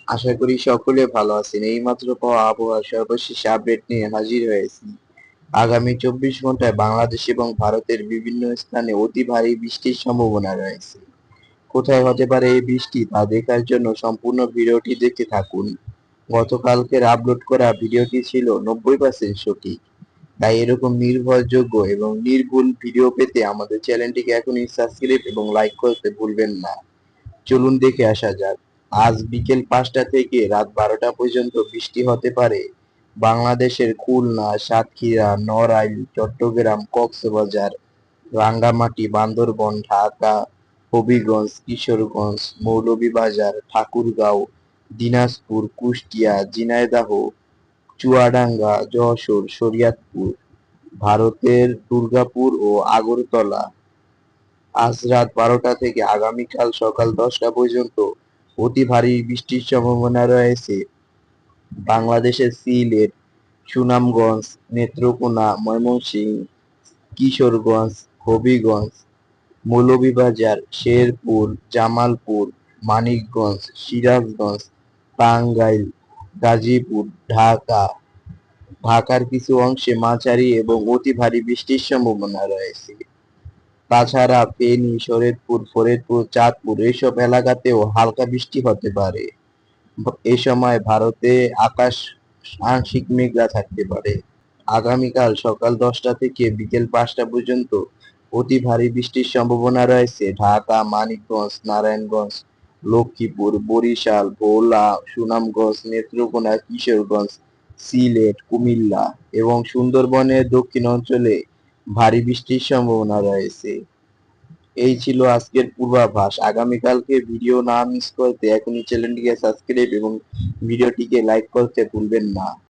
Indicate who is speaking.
Speaker 1: আশা করি সকলে ভালো আছেন। এইমাত্র পাওয়া আবহাওয়ার সর্বশেষ আপডেট নিয়ে হাজির হয়েছি। আগামী 24 ঘন্টায় বাংলাদেশ এবং ভারতের বিভিন্ন স্থানে অতি ভারী বৃষ্টির সম্ভাবনা রয়েছে। কোথায় হতে পারে এই বৃষ্টি তা দেখার জন্য সম্পূর্ণ ভিডিওটি দেখতে থাকুন। গতকালকের আপলোড করা ভিডিওটি ছিল 90% সঠিক। তাই এরকম নির্ভরযোগ্য এবং নির্ভুল ভিডিও পেতে আমাদের চ্যানেলটিকে এখনই সাবস্ক্রাইব এবং লাইক করতে ভুলবেন না। চলুন দেখে আসা যাক। আজ বিকেল 5টা থেকে রাত 12টা পর্যন্ত বৃষ্টি হতে পারে বাংলাদেশের খুলনা, সাতক্ষীরা, নড়াইল, চট্টগ্রাম, কক্সবাজার, রাঙ্গামাটি, বান্দরবন, ঢাকা, হবিগঞ্জ, কিশোরগঞ্জ, মৌলভীবাজার, ঠাকুরগাঁও, দিনাজপুর, কুষ্টিয়া, ঝিনাইদহ, চুয়াডাঙ্গা, যশোর, শরীয়তপুর, ভারতের দুর্গাপুর ও আগরতলা। আজ রাত 12টা থেকে আগামীকাল সকাল 10টা পর্যন্ত অতি ভারী বৃষ্টির সম্ভাবনা রয়েছে বাংলাদেশের সিলেট, সুনামগঞ্জ, নেত্রকোনা, ময়মনসিংহ, কিশোরগঞ্জ, হবিগঞ্জ, মৌলভীবাজার, শেরপুর, জামালপুর, মানিকগঞ্জ, সিরাজগঞ্জ, টাঙ্গাইল, গাজীপুর, ঢাকা। ঢাকার কিছু অংশে মাঝারি এবং অতি ভারী বৃষ্টির সম্ভাবনা রয়েছে। তাছাড়া ফেনী, শরীয়তপুর, ফরিদপুর, চাঁদপুর এসব এলাকাতেও হালকা বৃষ্টি হতে পারে। এ সময় ভারতে আকাশ আংশিক মেঘলা থাকতে পারে। আগামীকাল সকাল 10টা থেকে বিকেল 5টা পর্যন্ত অতি ভারী বৃষ্টির সম্ভাবনা রয়েছে ঢাকা, মানিকগঞ্জ, নারায়ণগঞ্জ, লক্ষ্মীপুর, বরিশাল, ভোলা, সুনামগঞ্জ, নেত্রকোনা, কিশোরগঞ্জ, সিলেট, কুমিল্লা এবং সুন্দরবনের দক্ষিণ অঞ্চলে ভারী বৃষ্টির সম্ভাবনা রয়েছে। এই ছিল আজকের পূর্বাভাস। আগামীকালকে ভিডিও না মিস করতে এখনই চ্যানেলটিকে সাবস্ক্রাইব এবং ভিডিওটিকে লাইক করতে ভুলবেন না।